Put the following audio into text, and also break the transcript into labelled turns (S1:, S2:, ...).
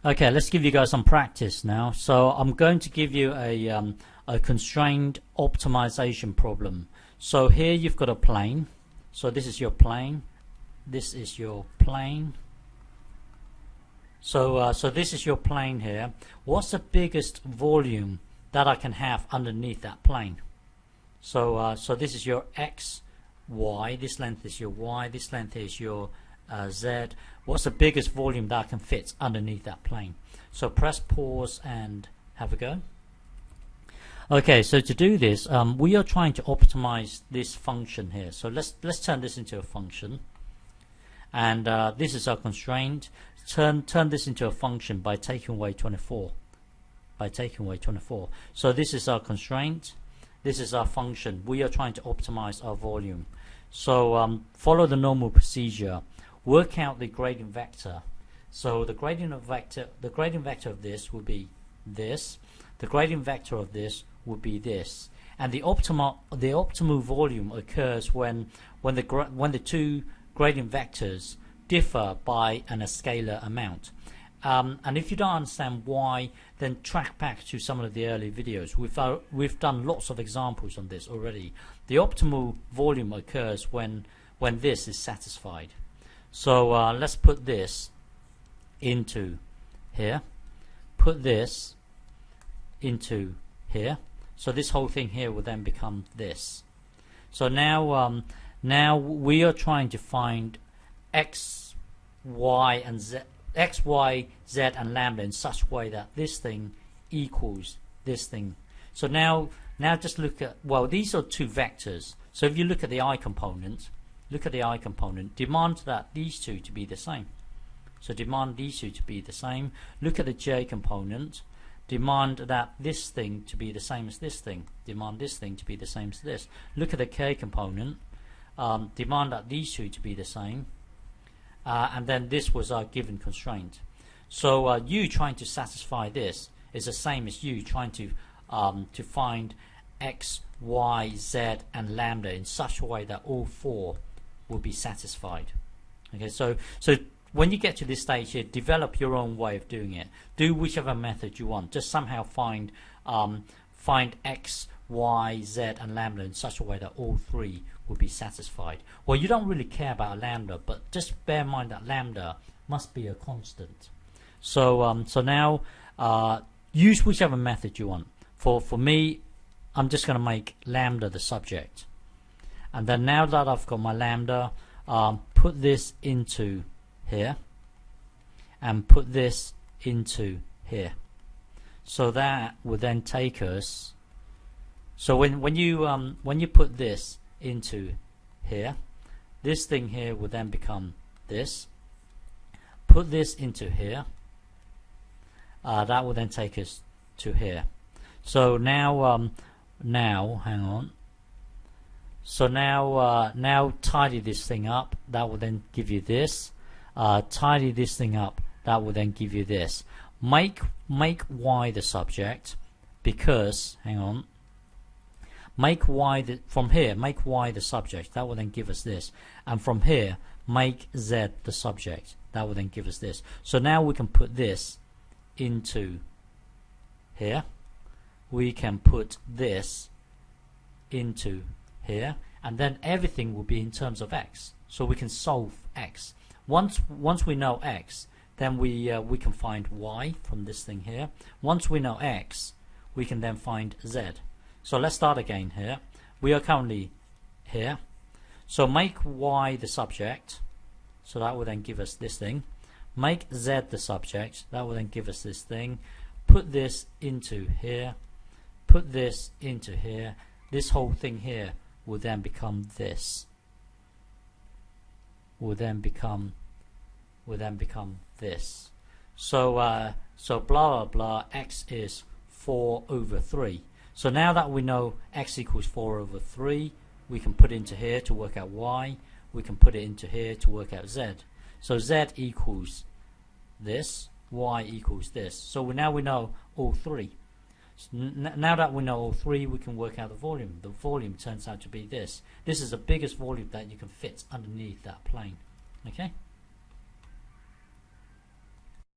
S1: Okay, let's give you guys some practice now. So I'm going to give you a constrained optimization problem. So here you've got a plane. So this is your plane. This is your plane. So this is your plane here. What's the biggest volume that I can have underneath that plane? So this is your x, y. This length is your y. This length is your z. What's the biggest volume that can fit underneath that plane? So press pause and have a go. Okay, so to do this, we are trying to optimize this function here. So let's turn this into a function, and this is our constraint. Turn this into a function by taking away 24. By taking away 24. So this is our constraint. This is our function. We are trying to optimize our volume. So follow the normal procedure. Work out the gradient vector. So the gradient vector of this would be this. The gradient vector of this would be this. And the optimal volume occurs when the two gradient vectors differ by a scalar amount. And if you don't understand why, then track back to some of the early videos. We've done lots of examples on this already. The optimal volume occurs when this is satisfied. So let's put this into here. Put this into here. So this whole thing here will then become this. So now we are trying to find x, y, and z, x, y, z, and lambda in such a way that this thing equals this thing. So now just look at, well, these are two vectors. So if you look at the I component, demand that these two to be the same. So demand these two to be the same. Look at the j component. Demand that this thing to be the same as this thing. Demand this thing to be the same as this. Look at the k component. Demand that these two to be the same. And then this was our given constraint. So you trying to satisfy this is the same as you trying to find x, y, z, and lambda in such a way that all four will be satisfied. Okay, so when you get to this stage here, develop your own way of doing it. Do whichever method you want. Just somehow find x, y, z, and lambda in such a way that all three will be satisfied. Well, you don't really care about a lambda, but just bear in mind that lambda must be a constant. So now use whichever method you want. For me, I'm just going to make lambda the subject. And then now that I've got my lambda, put this into here and put this into here. So that will then take us, so when you put this into here, this thing here will then become this. Put this into here, that will then take us to here. So now hang on. So now tidy this thing up. That will then give you this. Tidy this thing up. That will then give you this. Make y the subject, because hang on. Make y from here. Make y the subject. That will then give us this. And from here, make z the subject. That will then give us this. So now we can put this into here. We can put this into here, and then everything will be in terms of x. So we can solve x. Once we know x, then we can find y from this thing here. Once we know x, we can then find z. So let's start again here. We are currently here. So make y the subject. So that will then give us this thing. Make z the subject. That will then give us this thing. Put this into here. Put this into here. This whole thing here will then become this. Will then become this. So so blah blah blah. X is 4 over 3. So now that we know x equals 4 over 3, we can put it into here to work out y. We can put it into here to work out z. So z equals this. Y equals this. So now we know all three. So now that we know all three, we can work out the volume. The volume turns out to be this. This is the biggest volume that you can fit underneath that plane. Okay.